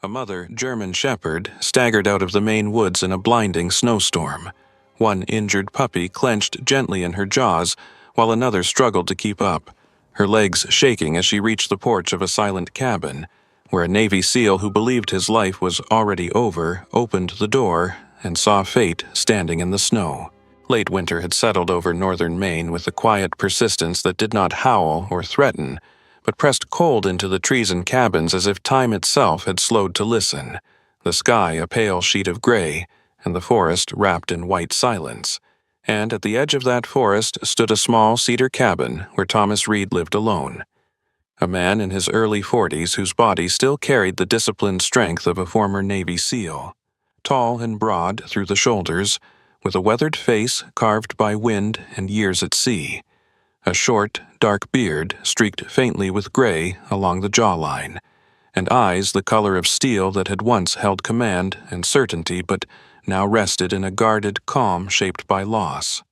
A mother German shepherd staggered out of the Maine woods in a blinding snowstorm. One injured puppy clenched gently in her jaws, while another struggled to keep up, her legs shaking as she reached the porch of a silent cabin, where a Navy SEAL who believed his life was already over opened the door and saw fate standing in the snow. Late winter had settled over northern Maine with a quiet persistence that did not howl or threaten, but pressed cold into the trees and cabins as if time itself had slowed to listen, the sky a pale sheet of gray, and the forest wrapped in white silence. And at the edge of that forest stood a small cedar cabin where Thomas Reed lived alone. A man in his early 40s whose body still carried the disciplined strength of a former Navy SEAL. Tall and broad through the shoulders, with a weathered face carved by wind and years at sea. A short, dark beard streaked faintly with gray along the jawline, and eyes the color of steel that had once held command and certainty but now rested in a guarded calm shaped by loss.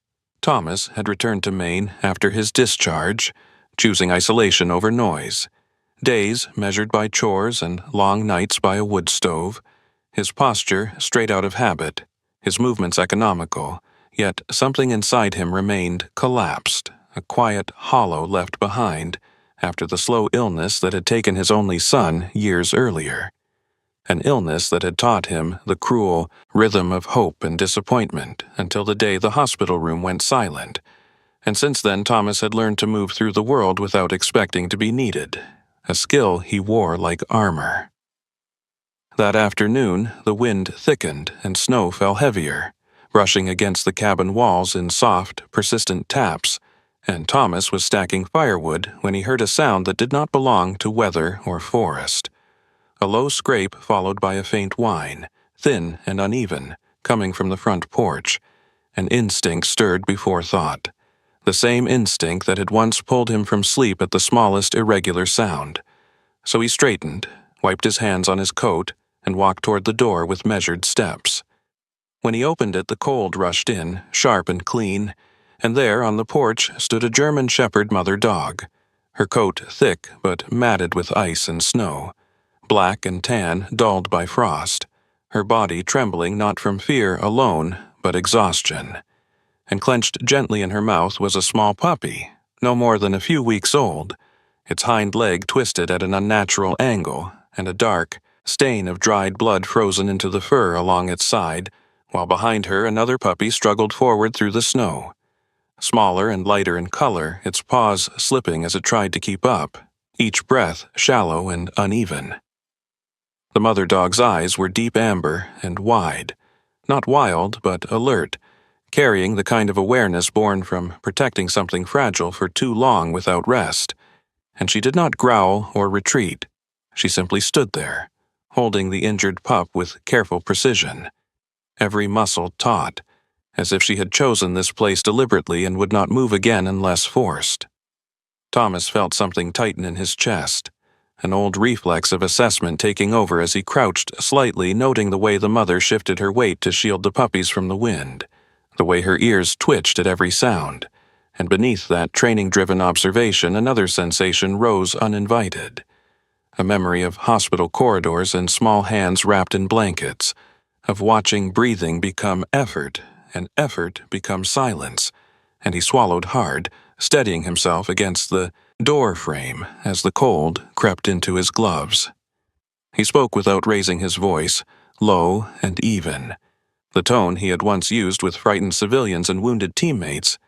Thomas had returned to Maine after his discharge, choosing isolation over noise. Days measured by chores and long nights by a wood stove, his posture straight out of habit, his movements economical, yet something inside him remained collapsed, a quiet hollow left behind after the slow illness that had taken his only son years earlier. An illness that had taught him the cruel rhythm of hope and disappointment until the day the hospital room went silent, and since then Thomas had learned to move through the world without expecting to be needed, a skill he wore like armor. That afternoon, the wind thickened and snow fell heavier, brushing against the cabin walls in soft, persistent taps, and Thomas was stacking firewood when he heard a sound that did not belong to weather or forest. A low scrape followed by a faint whine, thin and uneven, coming from the front porch. An instinct stirred before thought, the same instinct that had once pulled him from sleep at the smallest irregular sound. So he straightened, wiped his hands on his coat, and walked toward the door with measured steps. When he opened it, the cold rushed in, sharp and clean, and there on the porch stood a German shepherd mother dog, her coat thick but matted with ice and snow, black and tan dulled by frost, her body trembling not from fear alone but exhaustion. And clenched gently in her mouth was a small puppy, no more than a few weeks old, its hind leg twisted at an unnatural angle, and a dark stain of dried blood frozen into the fur along its side, while behind her another puppy struggled forward through the snow. Smaller and lighter in color, its paws slipping as it tried to keep up, each breath shallow and uneven. The mother dog's eyes were deep amber and wide, not wild but alert, carrying the kind of awareness born from protecting something fragile for too long without rest. And she did not growl or retreat. She simply stood there, holding the injured pup with careful precision, every muscle taut, as if she had chosen this place deliberately and would not move again unless forced. Thomas felt something tighten in his chest, an old reflex of assessment taking over as he crouched slightly, noting the way the mother shifted her weight to shield the puppies from the wind, the way her ears twitched at every sound, and beneath that training-driven observation another sensation rose uninvited, a memory of hospital corridors and small hands wrapped in blankets, of watching breathing become effort and effort become silence, and he swallowed hard, steadying himself against the door frame as the cold crept into his gloves. He spoke without raising his voice, low and even, the tone he had once used with frightened civilians and wounded teammates,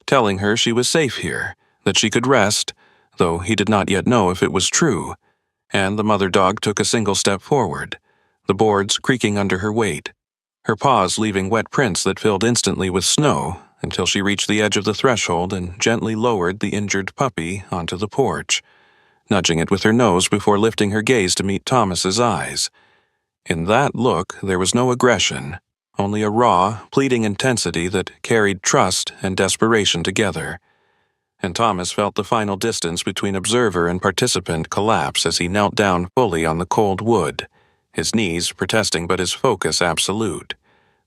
telling her she was safe here, that she could rest, though he did not yet know if it was true, and the mother dog took a single step forward, the boards creaking under her weight, her paws leaving wet prints that filled instantly with snow until she reached the edge of the threshold and gently lowered the injured puppy onto the porch, nudging it with her nose before lifting her gaze to meet Thomas's eyes. In that look there was no aggression, only a raw, pleading intensity that carried trust and desperation together. And Thomas felt the final distance between observer and participant collapse as he knelt down fully on the cold wood, his knees protesting but his focus absolute,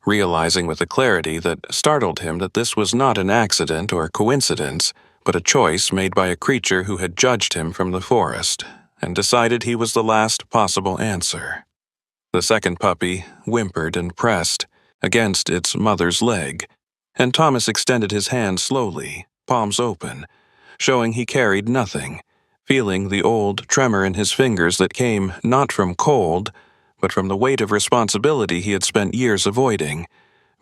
realizing with a clarity that startled him that this was not an accident or coincidence, but a choice made by a creature who had judged him from the forest and decided he was the last possible answer. The second puppy whimpered and pressed against its mother's leg, and Thomas extended his hand slowly, palms open, showing he carried nothing, feeling the old tremor in his fingers that came not from cold, but from the weight of responsibility he had spent years avoiding,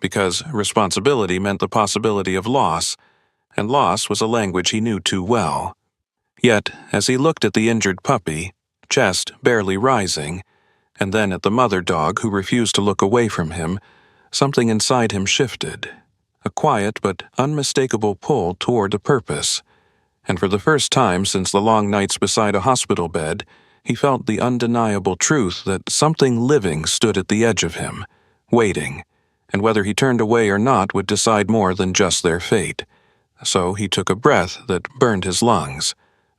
because responsibility meant the possibility of loss, and loss was a language he knew too well. Yet, as he looked at the injured puppy, chest barely rising, and then at the mother dog who refused to look away from him, something inside him shifted, a quiet but unmistakable pull toward a purpose. And for the first time since the long nights beside a hospital bed, he felt the undeniable truth that something living stood at the edge of him, waiting, and whether he turned away or not would decide more than just their fate. So he took a breath that burned his lungs,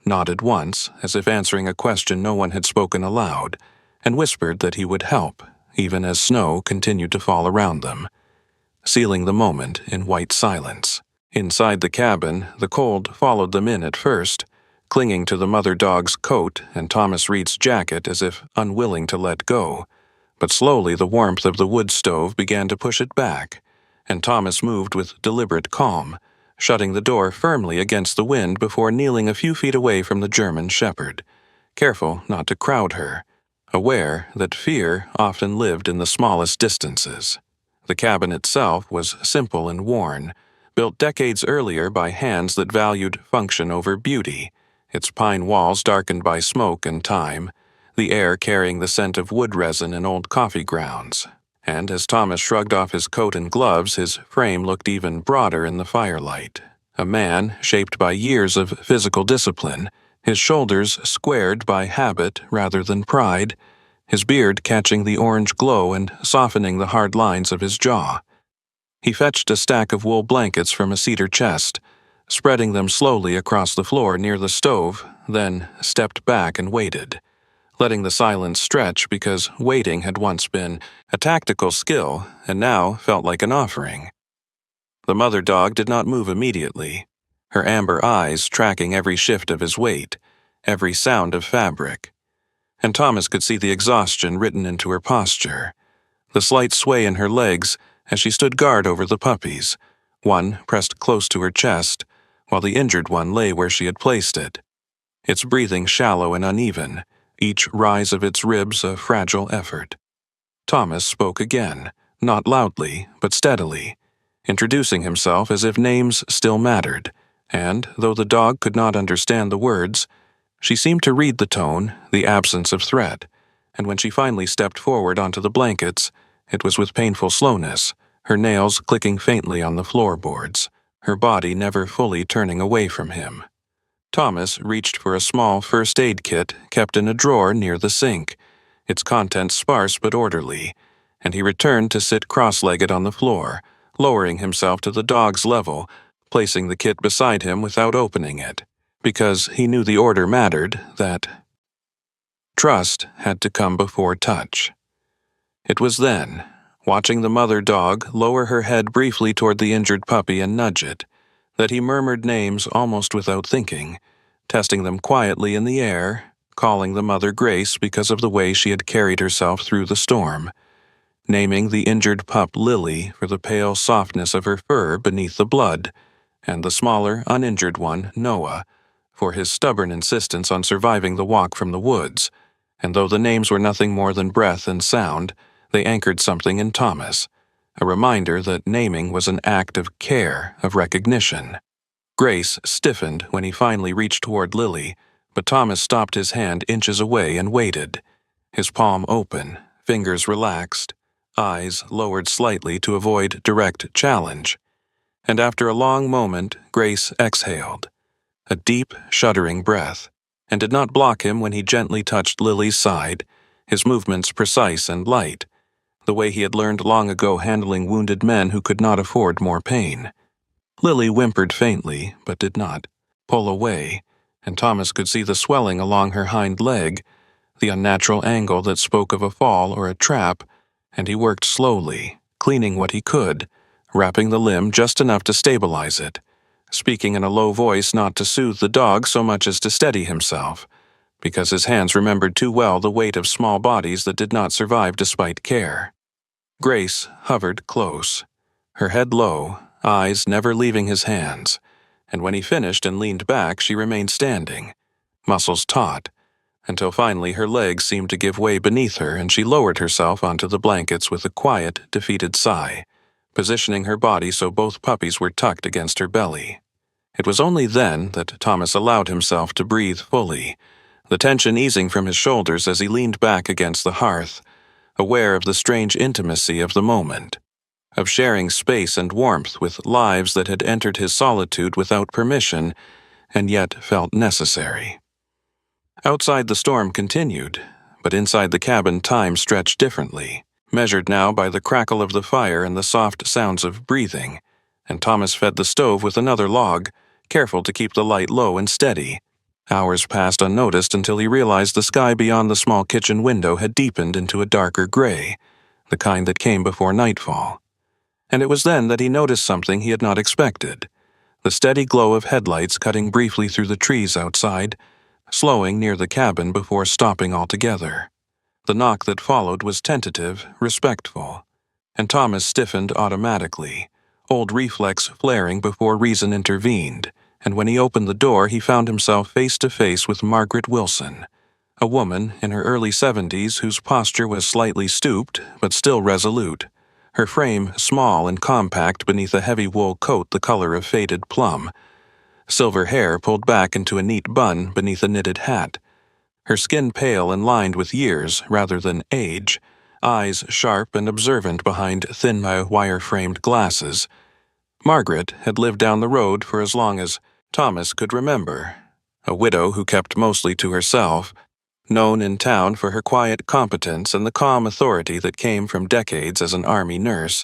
nodded once, as if answering a question no one had spoken aloud, and whispered that he would help, even as snow continued to fall around them, sealing the moment in white silence. Inside the cabin, the cold followed them in at first, clinging to the mother dog's coat and Thomas Reed's jacket as if unwilling to let go. But slowly the warmth of the wood stove began to push it back, and Thomas moved with deliberate calm, shutting the door firmly against the wind before kneeling a few feet away from the German shepherd, careful not to crowd her, aware that fear often lived in the smallest distances. The cabin itself was simple and worn, built decades earlier by hands that valued function over beauty, its pine walls darkened by smoke and time, the air carrying the scent of wood resin and old coffee grounds. And as Thomas shrugged off his coat and gloves, his frame looked even broader in the firelight. A man shaped by years of physical discipline, his shoulders squared by habit rather than pride, his beard catching the orange glow and softening the hard lines of his jaw. He fetched a stack of wool blankets from a cedar chest, spreading them slowly across the floor near the stove, then stepped back and waited, letting the silence stretch because waiting had once been a tactical skill and now felt like an offering. The mother dog did not move immediately, her amber eyes tracking every shift of his weight, every sound of fabric. And Thomas could see the exhaustion written into her posture, the slight sway in her legs as she stood guard over the puppies, one pressed close to her chest, while the injured one lay where she had placed it, its breathing shallow and uneven, each rise of its ribs a fragile effort. Thomas spoke again, not loudly, but steadily, introducing himself as if names still mattered, and, though the dog could not understand the words, she seemed to read the tone, the absence of threat, and when she finally stepped forward onto the blankets, it was with painful slowness, her nails clicking faintly on the floorboards, her body never fully turning away from him. Thomas reached for a small first aid kit kept in a drawer near the sink, its contents sparse but orderly, and he returned to sit cross-legged on the floor, lowering himself to the dog's level, placing the kit beside him without opening it, because he knew the order mattered, that trust had to come before touch. It was then, watching the mother dog lower her head briefly toward the injured puppy and nudge it, that he murmured names almost without thinking, testing them quietly in the air, calling the mother Grace because of the way she had carried herself through the storm, naming the injured pup Lily for the pale softness of her fur beneath the blood, and the smaller, uninjured one, Noah, for his stubborn insistence on surviving the walk from the woods, and though the names were nothing more than breath and sound, they anchored something in Thomas, a reminder that naming was an act of care, of recognition. Grace stiffened when he finally reached toward Lily, but Thomas stopped his hand inches away and waited, his palm open, fingers relaxed, eyes lowered slightly to avoid direct challenge. And after a long moment, Grace exhaled, a deep, shuddering breath, and did not block him when he gently touched Lily's side, his movements precise and light, the way he had learned long ago handling wounded men who could not afford more pain. Lily whimpered faintly, but did not pull away, and Thomas could see the swelling along her hind leg, the unnatural angle that spoke of a fall or a trap, and he worked slowly, cleaning what he could, wrapping the limb just enough to stabilize it, speaking in a low voice not to soothe the dog so much as to steady himself, because his hands remembered too well the weight of small bodies that did not survive despite care. Grace hovered close, her head low, eyes never leaving his hands, and when he finished and leaned back, she remained standing, muscles taut, until finally her legs seemed to give way beneath her and she lowered herself onto the blankets with a quiet, defeated sigh, positioning her body so both puppies were tucked against her belly. It was only then that Thomas allowed himself to breathe fully, the tension easing from his shoulders as he leaned back against the hearth, aware of the strange intimacy of the moment, of sharing space and warmth with lives that had entered his solitude without permission and yet felt necessary. Outside the storm continued, but inside the cabin time stretched differently, measured now by the crackle of the fire and the soft sounds of breathing, and Thomas fed the stove with another log, careful to keep the light low and steady. Hours passed unnoticed until he realized the sky beyond the small kitchen window had deepened into a darker gray, the kind that came before nightfall. And it was then that he noticed something he had not expected, the steady glow of headlights cutting briefly through the trees outside, slowing near the cabin before stopping altogether. The knock that followed was tentative, respectful, and Thomas stiffened automatically, old reflex flaring before reason intervened, and when he opened the door he found himself face to face with Margaret Wilson, a woman in her early 70s whose posture was slightly stooped but still resolute, her frame small and compact beneath a heavy wool coat the color of faded plum, silver hair pulled back into a neat bun beneath a knitted hat, her skin pale and lined with years rather than age, eyes sharp and observant behind thin wire-framed glasses. Margaret had lived down the road for as long as Thomas could remember, a widow who kept mostly to herself, known in town for her quiet competence and the calm authority that came from decades as an army nurse,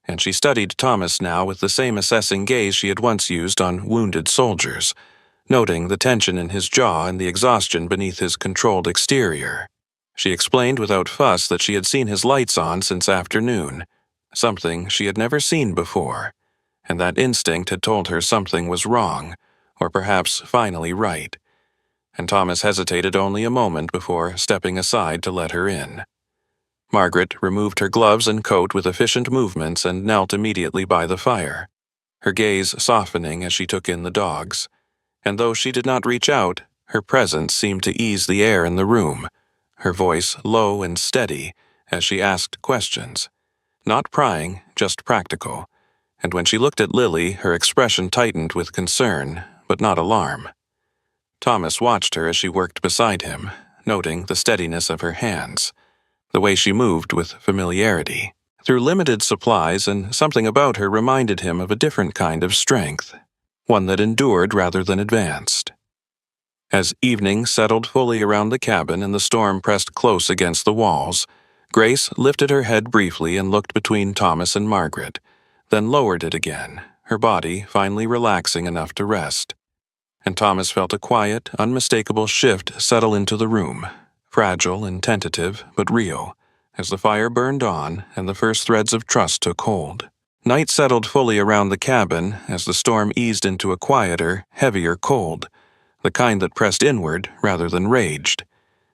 and she studied Thomas now with the same assessing gaze she had once used on wounded soldiers, noting the tension in his jaw and the exhaustion beneath his controlled exterior. She explained without fuss that she had seen his lights on since afternoon, something she had never seen before, and that instinct had told her something was wrong, or perhaps finally right, and Thomas hesitated only a moment before stepping aside to let her in. Margaret removed her gloves and coat with efficient movements and knelt immediately by the fire, her gaze softening as she took in the dogs, and though she did not reach out, her presence seemed to ease the air in the room, her voice low and steady as she asked questions, not prying, just practical, and when she looked at Lily, her expression tightened with concern, but not alarm. Thomas watched her as she worked beside him, noting the steadiness of her hands, the way she moved with familiarity. Through limited supplies, and something about her reminded him of a different kind of strength, one that endured rather than advanced. As evening settled fully around the cabin and the storm pressed close against the walls, Grace lifted her head briefly and looked between Thomas and Margaret, then lowered it again, her body finally relaxing enough to rest. And Thomas felt a quiet, unmistakable shift settle into the room, fragile and tentative, but real, as the fire burned on and the first threads of trust took hold. Night settled fully around the cabin as the storm eased into a quieter, heavier cold, the kind that pressed inward rather than raged.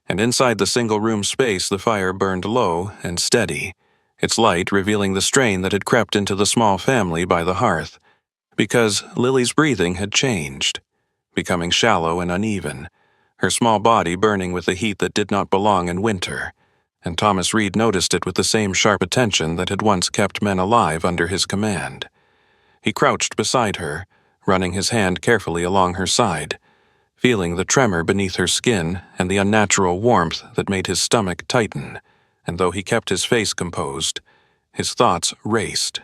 And inside the single-room space the fire burned low and steady, its light revealing the strain that had crept into the small family by the hearth, because Lily's breathing had changed, becoming shallow and uneven, her small body burning with a heat that did not belong in winter, and Thomas Reed noticed it with the same sharp attention that had once kept men alive under his command. He crouched beside her, running his hand carefully along her side, feeling the tremor beneath her skin and the unnatural warmth that made his stomach tighten, and though he kept his face composed, his thoughts raced.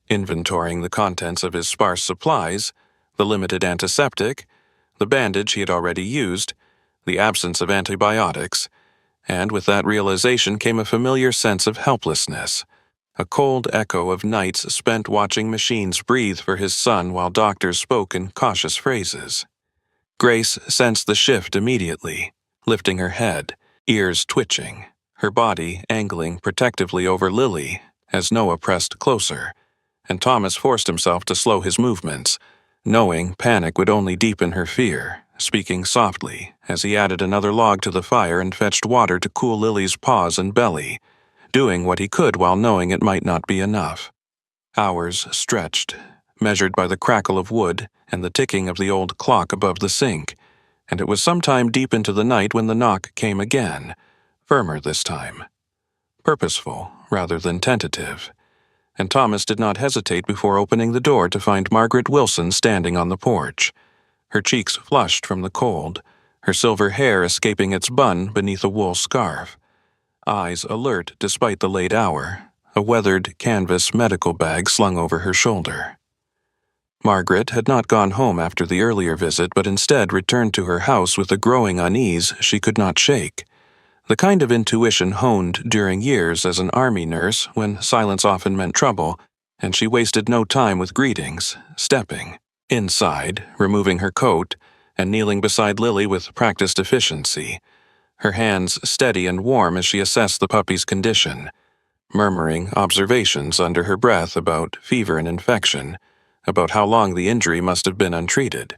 Inventorying the contents of his sparse supplies, the limited antiseptic, the bandage he had already used, the absence of antibiotics, and with that realization came a familiar sense of helplessness, a cold echo of nights spent watching machines breathe for his son while doctors spoke in cautious phrases. Grace sensed the shift immediately, lifting her head, ears twitching, her body angling protectively over Lily as Noah pressed closer, and Thomas forced himself to slow his movements, knowing panic would only deepen her fear, speaking softly as he added another log to the fire and fetched water to cool Lily's paws and belly, doing what he could while knowing it might not be enough. Hours stretched, measured by the crackle of wood and the ticking of the old clock above the sink, and it was sometime deep into the night when the knock came again, firmer this time. Purposeful rather than tentative, and Thomas did not hesitate before opening the door to find Margaret Wilson standing on the porch, her cheeks flushed from the cold, her silver hair escaping its bun beneath a wool scarf, eyes alert despite the late hour, a weathered canvas medical bag slung over her shoulder. Margaret had not gone home after the earlier visit, but instead returned to her house with a growing unease she could not shake, the kind of intuition honed during years as an army nurse when silence often meant trouble, and she wasted no time with greetings, stepping inside, removing her coat, and kneeling beside Lily with practiced efficiency, her hands steady and warm as she assessed the puppy's condition, murmuring observations under her breath about fever and infection, about how long the injury must have been untreated.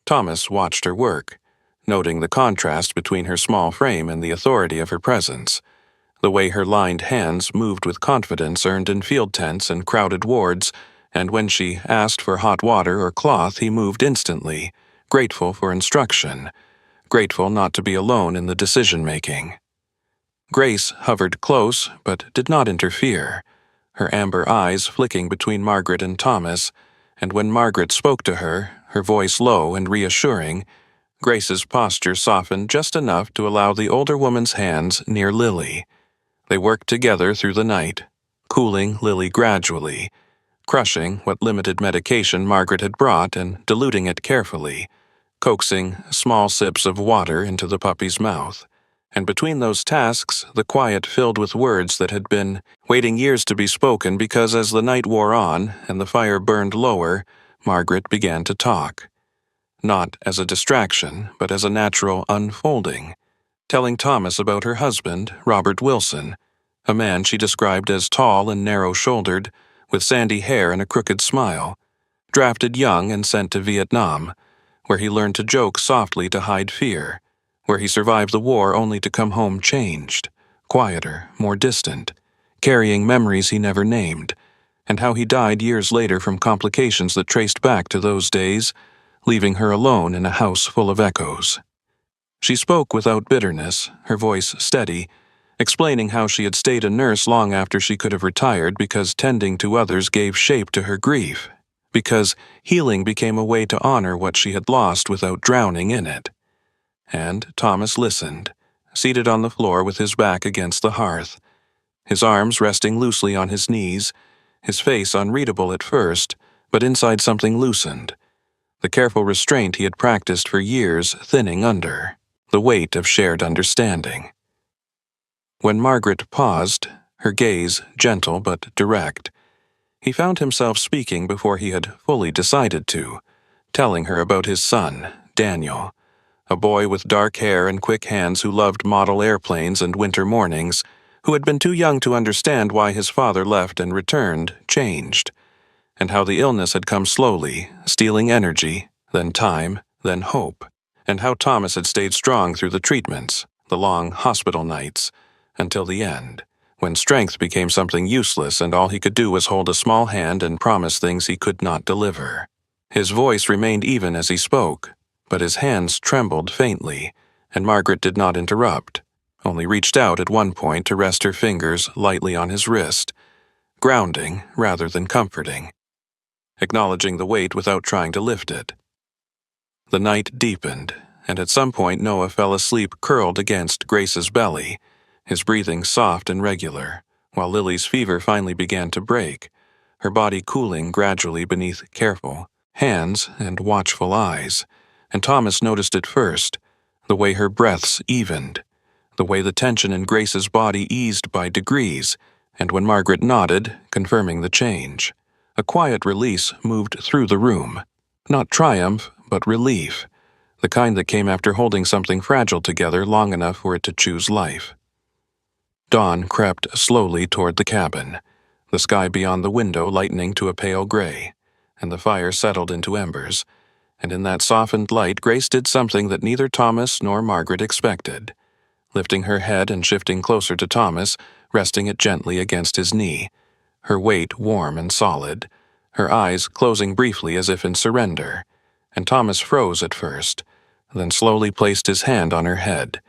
Thomas watched her work, noting the contrast between her small frame and the authority of her presence. The way her lined hands moved with confidence earned in field tents and crowded wards, and when she asked for hot water or cloth he moved instantly, grateful for instruction, grateful not to be alone in the decision-making. Grace hovered close but did not interfere, her amber eyes flicking between Margaret and Thomas, and when Margaret spoke to her, her voice low and reassuring, Grace's posture softened just enough to allow the older woman's hands near Lily. They worked together through the night, cooling Lily gradually, crushing what limited medication Margaret had brought and diluting it carefully, coaxing small sips of water into the puppy's mouth. And between those tasks, the quiet filled with words that had been waiting years to be spoken because as the night wore on and the fire burned lower, Margaret began to talk. Not as a distraction, but as a natural unfolding, telling Thomas about her husband, Robert Wilson, a man she described as tall and narrow-shouldered, with sandy hair and a crooked smile, drafted young and sent to Vietnam, where he learned to joke softly to hide fear, where he survived the war only to come home changed, quieter, more distant, carrying memories he never named, and how he died years later from complications that traced back to those days, leaving her alone in a house full of echoes. She spoke without bitterness, her voice steady, explaining how she had stayed a nurse long after she could have retired because tending to others gave shape to her grief, because healing became a way to honor what she had lost without drowning in it. And Thomas listened, seated on the floor with his back against the hearth, his arms resting loosely on his knees, his face unreadable at first, but inside something loosened, the careful restraint he had practiced for years thinning under, the weight of shared understanding. When Margaret paused, her gaze gentle but direct, he found himself speaking before he had fully decided to, telling her about his son, Daniel, a boy with dark hair and quick hands who loved model airplanes and winter mornings, who had been too young to understand why his father left and returned, changed, and how the illness had come slowly, stealing energy, then time, then hope, and how Thomas had stayed strong through the treatments, the long hospital nights, until the end, when strength became something useless and all he could do was hold a small hand and promise things he could not deliver. His voice remained even as he spoke, but his hands trembled faintly, and Margaret did not interrupt, only reached out at one point to rest her fingers lightly on his wrist, grounding rather than comforting, acknowledging the weight without trying to lift it. The night deepened, and at some point Noah fell asleep curled against Grace's belly, his breathing soft and regular, while Lily's fever finally began to break, her body cooling gradually beneath careful hands and watchful eyes, and Thomas noticed it first, the way her breaths evened, the way the tension in Grace's body eased by degrees, and when Margaret nodded, confirming the change, a quiet release moved through the room, not triumph, but relief, the kind that came after holding something fragile together long enough for it to choose life. Dawn crept slowly toward the cabin, the sky beyond the window lightening to a pale gray, and the fire settled into embers, and in that softened light Grace did something that neither Thomas nor Margaret expected. Lifting her head and shifting closer to Thomas, resting it gently against his knee, her weight warm and solid, her eyes closing briefly as if in surrender, and Thomas froze at first, then slowly placed his hand on her head,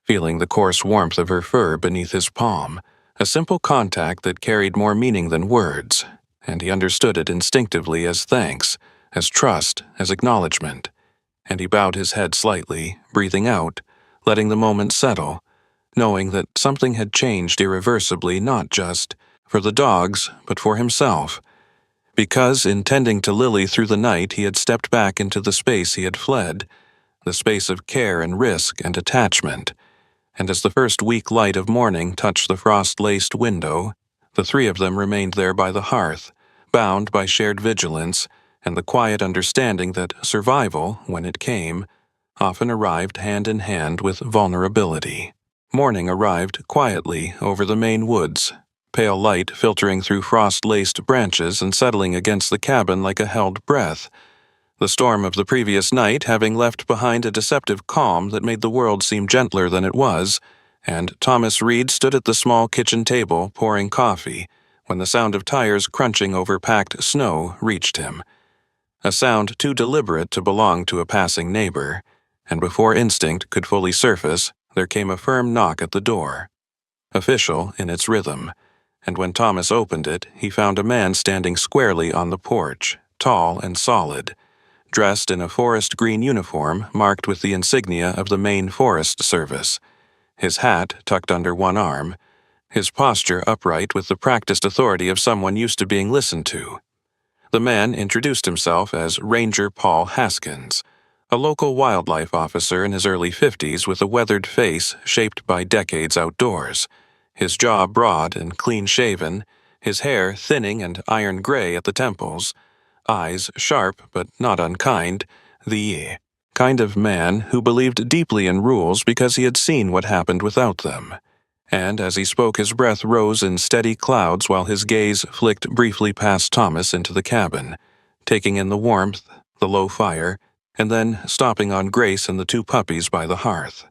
feeling the coarse warmth of her fur beneath his palm, a simple contact that carried more meaning than words, and he understood it instinctively as thanks, as trust, as acknowledgement, and he bowed his head slightly, breathing out, letting the moment settle, knowing that something had changed irreversibly not just for the dogs, but for himself, because in tending to Lily through the night he had stepped back into the space he had fled, the space of care and risk and attachment, and as the first weak light of morning touched the frost-laced window, the three of them remained there by the hearth, bound by shared vigilance and the quiet understanding that survival, when it came, often arrived hand in hand with vulnerability. Morning arrived quietly over the Maine woods, pale light filtering through frost-laced branches and settling against the cabin like a held breath, the storm of the previous night having left behind a deceptive calm that made the world seem gentler than it was, and Thomas Reed stood at the small kitchen table pouring coffee when the sound of tires crunching over packed snow reached him. A sound too deliberate to belong to a passing neighbor, and before instinct could fully surface, there came a firm knock at the door. Official in its rhythm, and when Thomas opened it, he found a man standing squarely on the porch, tall and solid, dressed in a forest green uniform marked with the insignia of the Maine Forest Service, his hat tucked under one arm, his posture upright with the practiced authority of someone used to being listened to. The man introduced himself as Ranger Paul Haskins, a local wildlife officer in his early 50s with a weathered face shaped by decades outdoors, his jaw broad and clean-shaven, his hair thinning and iron gray at the temples, eyes sharp but not unkind, the kind of man who believed deeply in rules because he had seen what happened without them. And as he spoke his breath rose in steady clouds while his gaze flicked briefly past Thomas into the cabin, taking in the warmth, the low fire, and then stopping on Grace and the two puppies by the hearth.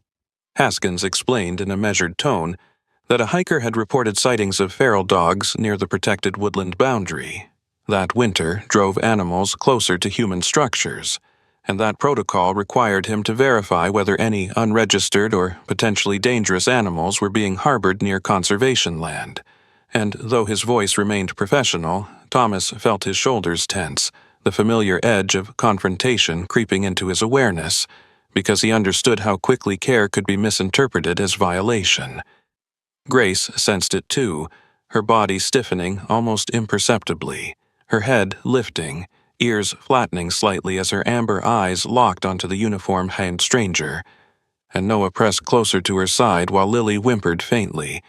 Haskins explained in a measured tone that a hiker had reported sightings of feral dogs near the protected woodland boundary. That winter drove animals closer to human structures, and that protocol required him to verify whether any unregistered or potentially dangerous animals were being harbored near conservation land. And though his voice remained professional, Thomas felt his shoulders tense, the familiar edge of confrontation creeping into his awareness, because he understood how quickly care could be misinterpreted as violation. Grace sensed it too, her body stiffening almost imperceptibly, her head lifting, ears flattening slightly as her amber eyes locked onto the uniform-hand stranger, and Noah pressed closer to her side while Lily whimpered faintly,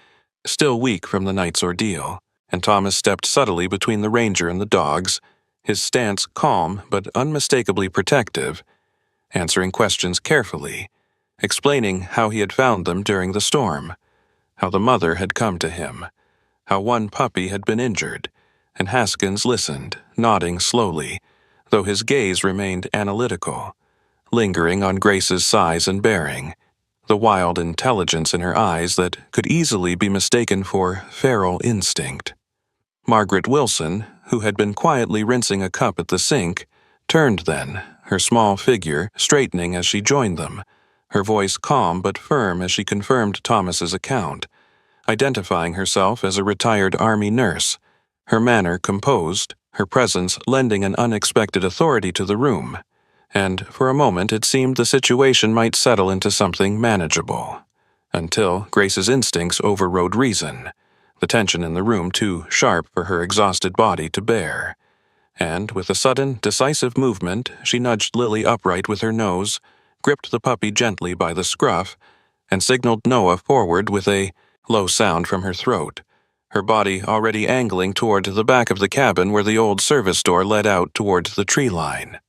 still weak from the night's ordeal, and Thomas stepped subtly between the ranger and the dogs, his stance calm but unmistakably protective, answering questions carefully, explaining how he had found them during the storm, how the mother had come to him, how one puppy had been injured, and Haskins listened, nodding slowly, though his gaze remained analytical, lingering on Grace's size and bearing, the wild intelligence in her eyes that could easily be mistaken for feral instinct. Margaret Wilson, who had been quietly rinsing a cup at the sink, turned then, her small figure straightening as she joined them, her voice calm but firm as she confirmed Thomas's account, identifying herself as a retired Army nurse, her manner composed, her presence lending an unexpected authority to the room, and for a moment it seemed the situation might settle into something manageable, until Grace's instincts overrode reason, the tension in the room too sharp for her exhausted body to bear, and with a sudden, decisive movement she nudged Lily upright with her nose, gripped the puppy gently by the scruff, and signaled Noah forward with a low sound from her throat, her body already angling toward the back of the cabin where the old service door led out toward the tree line.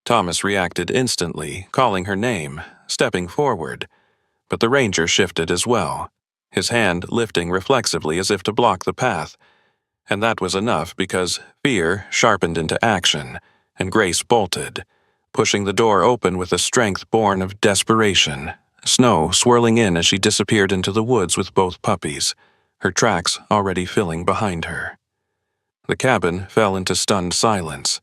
Thomas reacted instantly, calling her name, stepping forward, but the ranger shifted as well, his hand lifting reflexively as if to block the path, and that was enough because fear sharpened into action, and Grace bolted pushing the door open with a strength born of desperation, Snow swirling in as she disappeared into the woods with both puppies, her tracks already filling behind her. The cabin fell into stunned silence,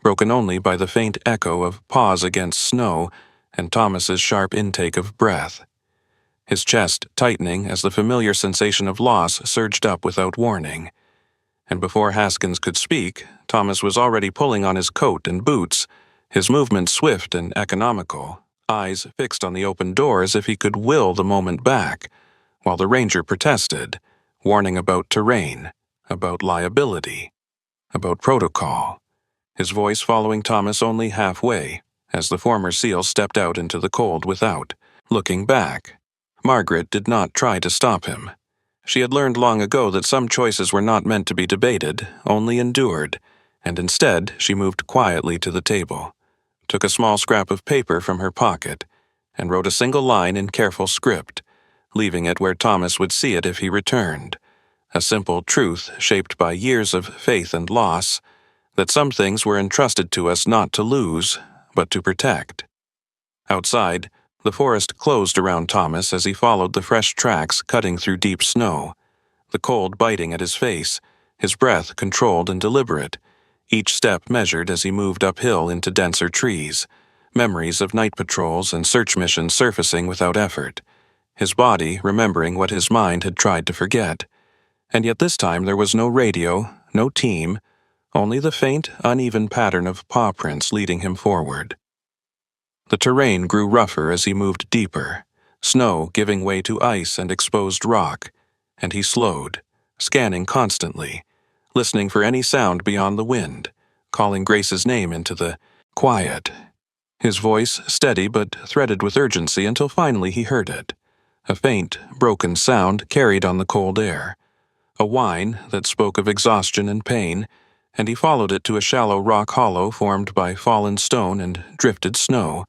broken only by the faint echo of paws against snow and Thomas's sharp intake of breath, his chest tightening as the familiar sensation of loss surged up without warning. And before Haskins could speak, Thomas was already pulling on his coat and boots, his movements swift and economical, eyes fixed on the open door as if he could will the moment back, while the ranger protested, warning about terrain, about liability, about protocol, his voice following Thomas only halfway, as the former SEAL stepped out into the cold without. Looking back, Margaret did not try to stop him. She had learned long ago that some choices were not meant to be debated, only endured, and instead she moved quietly to the table, took a small scrap of paper from her pocket, and wrote a single line in careful script, leaving it where Thomas would see it if he returned. A simple truth shaped by years of faith and loss, that some things were entrusted to us not to lose, but to protect. Outside, the forest closed around Thomas as he followed the fresh tracks cutting through deep snow, the cold biting at his face, his breath controlled and deliberate, each step measured as he moved uphill into denser trees, memories of night patrols and search missions surfacing without effort, his body remembering what his mind had tried to forget. And yet this time there was no radio, no team, only the faint, uneven pattern of paw prints leading him forward. The terrain grew rougher as he moved deeper, snow giving way to ice and exposed rock, and he slowed, scanning constantly, listening for any sound beyond the wind, calling Grace's name into the quiet, his voice steady but threaded with urgency until finally he heard it, a faint, broken sound carried on the cold air, a whine that spoke of exhaustion and pain, and he followed it to a shallow rock hollow formed by fallen stone and drifted snow,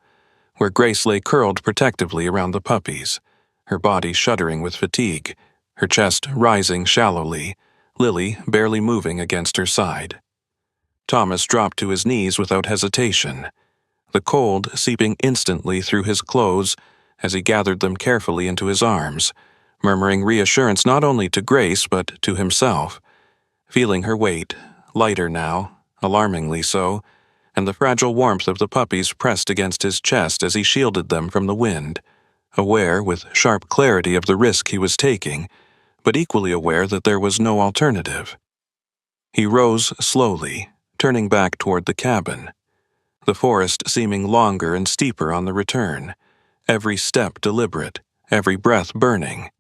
where Grace lay curled protectively around the puppies, her body shuddering with fatigue, her chest rising shallowly, Lily barely moving against her side. Thomas dropped to his knees without hesitation, the cold seeping instantly through his clothes as he gathered them carefully into his arms, murmuring reassurance not only to Grace but to himself, feeling her weight, lighter now, alarmingly so, and the fragile warmth of the puppies pressed against his chest as he shielded them from the wind, aware with sharp clarity of the risk he was taking, but equally aware that there was no alternative. He rose slowly, turning back toward the cabin, the forest seeming longer and steeper on the return, every step deliberate, every breath burning.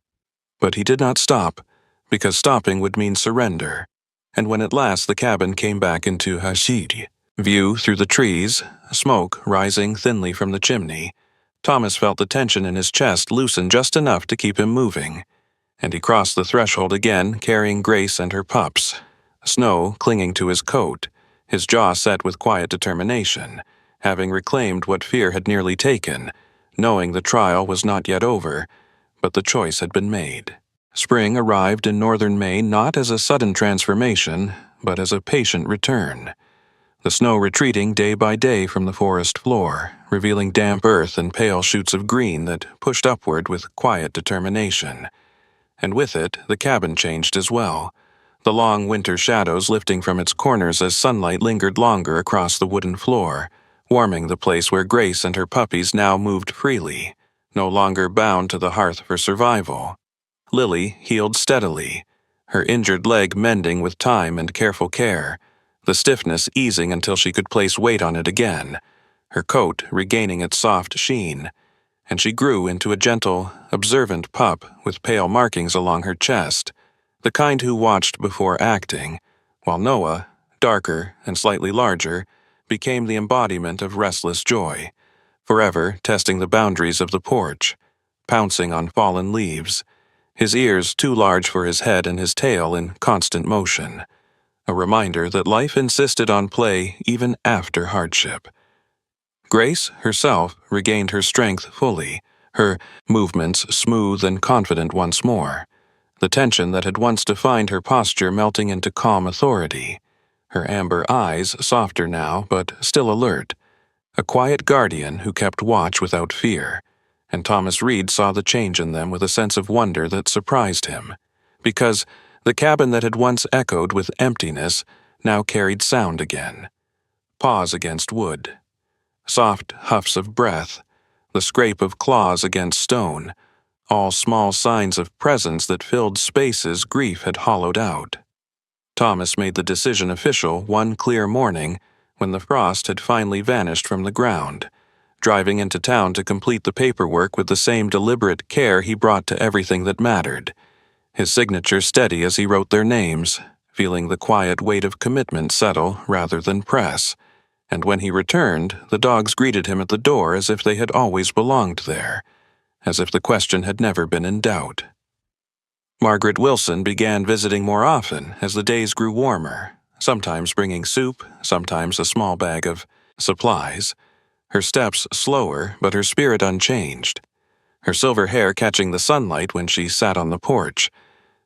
But he did not stop, because stopping would mean surrender, and when at last the cabin came back into Hashid, view through the trees, smoke rising thinly from the chimney, Thomas felt the tension in his chest loosen just enough to keep him moving, and he crossed the threshold again carrying Grace and her pups, Snow clinging to his coat, his jaw set with quiet determination, having reclaimed what fear had nearly taken, knowing the trial was not yet over, but the choice had been made. Spring arrived in northern Maine not as a sudden transformation, but as a patient return, the snow retreating day by day from the forest floor, revealing damp earth and pale shoots of green that pushed upward with quiet determination. And with it, the cabin changed as well, the long winter shadows lifting from its corners as sunlight lingered longer across the wooden floor, warming the place where Grace and her puppies now moved freely, no longer bound to the hearth for survival. Lily healed steadily, her injured leg mending with time and careful care, the stiffness easing until she could place weight on it again, her coat regaining its soft sheen, and she grew into a gentle, observant pup with pale markings along her chest, the kind who watched before acting, while Noah, darker and slightly larger, became the embodiment of restless joy, forever testing the boundaries of the porch, pouncing on fallen leaves, his ears too large for his head and his tail in constant motion, a reminder that life insisted on play even after hardship. Grace, herself, regained her strength fully, her movements smooth and confident once more, the tension that had once defined her posture melting into calm authority, her amber eyes softer now but still alert, a quiet guardian who kept watch without fear, and Thomas Reed saw the change in them with a sense of wonder that surprised him, because the cabin that had once echoed with emptiness now carried sound again. Paws against wood, soft huffs of breath, the scrape of claws against stone, all small signs of presence that filled spaces grief had hollowed out. Thomas made the decision official one clear morning when the frost had finally vanished from the ground, driving into town to complete the paperwork with the same deliberate care he brought to everything that mattered, his signature steady as he wrote their names, feeling the quiet weight of commitment settle rather than press. And when he returned, the dogs greeted him at the door as if they had always belonged there, as if the question had never been in doubt. Margaret Wilson began visiting more often as the days grew warmer, sometimes bringing soup, sometimes a small bag of supplies, her steps slower but her spirit unchanged, her silver hair catching the sunlight when she sat on the porch,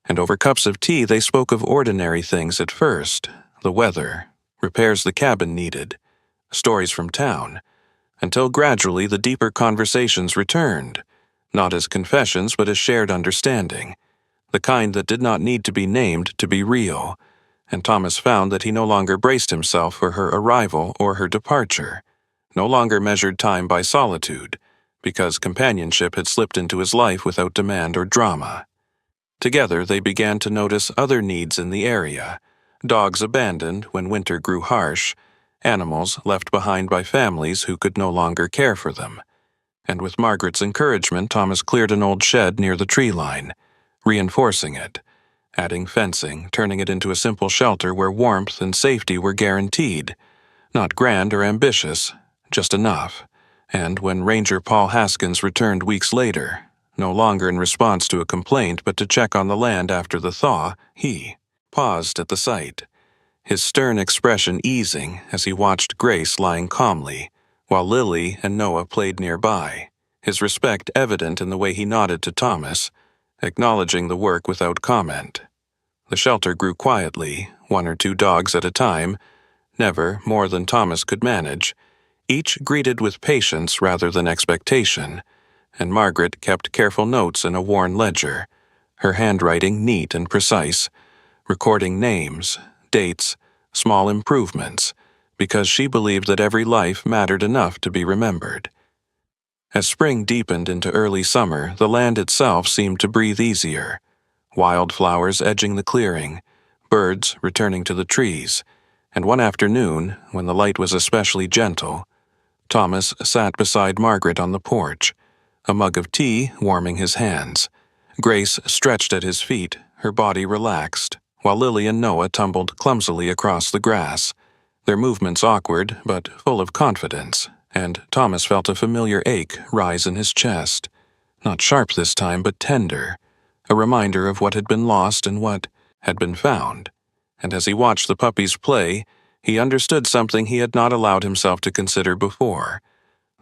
and over cups of tea they spoke of ordinary things at first, the weather, repairs the cabin needed, stories from town, until gradually the deeper conversations returned, not as confessions but as shared understanding, the kind that did not need to be named to be real, and Thomas found that he no longer braced himself for her arrival or her departure, no longer measured time by solitude, because companionship had slipped into his life without demand or drama. Together they began to notice other needs in the area, dogs abandoned when winter grew harsh, animals left behind by families who could no longer care for them. And with Margaret's encouragement, Thomas cleared an old shed near the tree line, reinforcing it, adding fencing, turning it into a simple shelter where warmth and safety were guaranteed, not grand or ambitious, just enough. And when Ranger Paul Haskins returned weeks later, no longer in response to a complaint but to check on the land after the thaw, he paused at the sight, his stern expression easing as he watched Grace lying calmly, while Lily and Noah played nearby, his respect evident in the way he nodded to Thomas, acknowledging the work without comment. The shelter grew quietly, 1 or 2 dogs at a time, never more than Thomas could manage, each greeted with patience rather than expectation, and Margaret kept careful notes in a worn ledger, her handwriting neat and precise, recording names, dates, small improvements, because she believed that every life mattered enough to be remembered. As spring deepened into early summer, the land itself seemed to breathe easier, wildflowers edging the clearing, birds returning to the trees, and one afternoon, when the light was especially gentle, Thomas sat beside Margaret on the porch, a mug of tea warming his hands. Grace stretched at his feet, her body relaxed, while Lily and Noah tumbled clumsily across the grass, their movements awkward but full of confidence, and Thomas felt a familiar ache rise in his chest, not sharp this time but tender, a reminder of what had been lost and what had been found. And as he watched the puppies play, he understood something he had not allowed himself to consider before,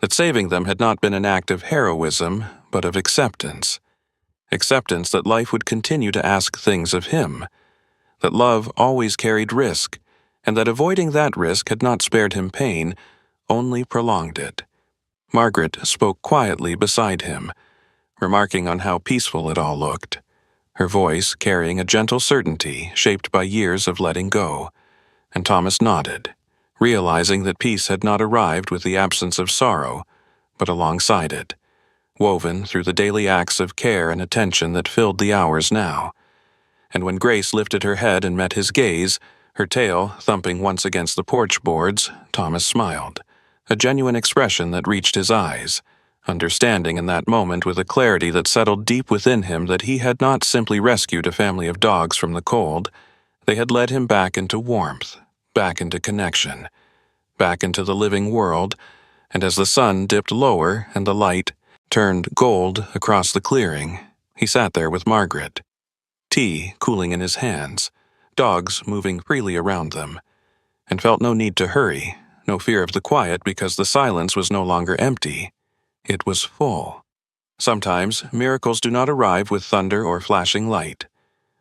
that saving them had not been an act of heroism, but of acceptance. Acceptance that life would continue to ask things of him, that love always carried risk, and that avoiding that risk had not spared him pain, only prolonged it. Margaret spoke quietly beside him, remarking on how peaceful it all looked, her voice carrying a gentle certainty shaped by years of letting go, and Thomas nodded, realizing that peace had not arrived with the absence of sorrow, but alongside it, woven through the daily acts of care and attention that filled the hours now. And when Grace lifted her head and met his gaze, her tail thumping once against the porch boards, Thomas smiled, a genuine expression that reached his eyes, understanding in that moment with a clarity that settled deep within him that he had not simply rescued a family of dogs from the cold, they had led him back into warmth, back into connection, back into the living world, and as the sun dipped lower and the light turned gold across the clearing, he sat there with Margaret, tea cooling in his hands, dogs moving freely around them, and felt no need to hurry, no fear of the quiet because the silence was no longer empty. It was full. Sometimes miracles do not arrive with thunder or flashing light.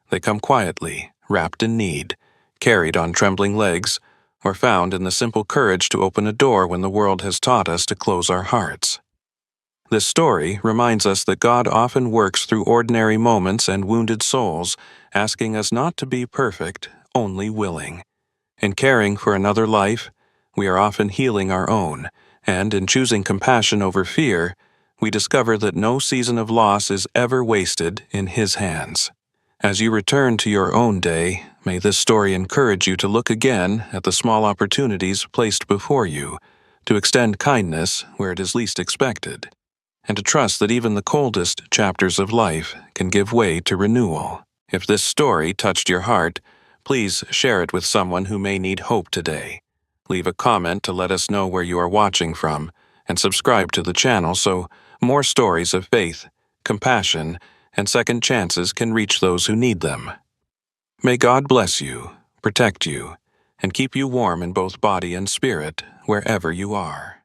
They come quietly, wrapped in need, carried on trembling legs, or found in the simple courage to open a door when the world has taught us to close our hearts. This story reminds us that God often works through ordinary moments and wounded souls, asking us not to be perfect, only willing. In caring for another life, we are often healing our own, and in choosing compassion over fear, we discover that no season of loss is ever wasted in His hands. As you return to your own day, may this story encourage you to look again at the small opportunities placed before you, to extend kindness where it is least expected, and to trust that even the coldest chapters of life can give way to renewal. If this story touched your heart, please share it with someone who may need hope today. Leave a comment to let us know where you are watching from, and subscribe to the channel so more stories of faith, compassion, and second chances can reach those who need them. May God bless you, protect you, and keep you warm in both body and spirit wherever you are.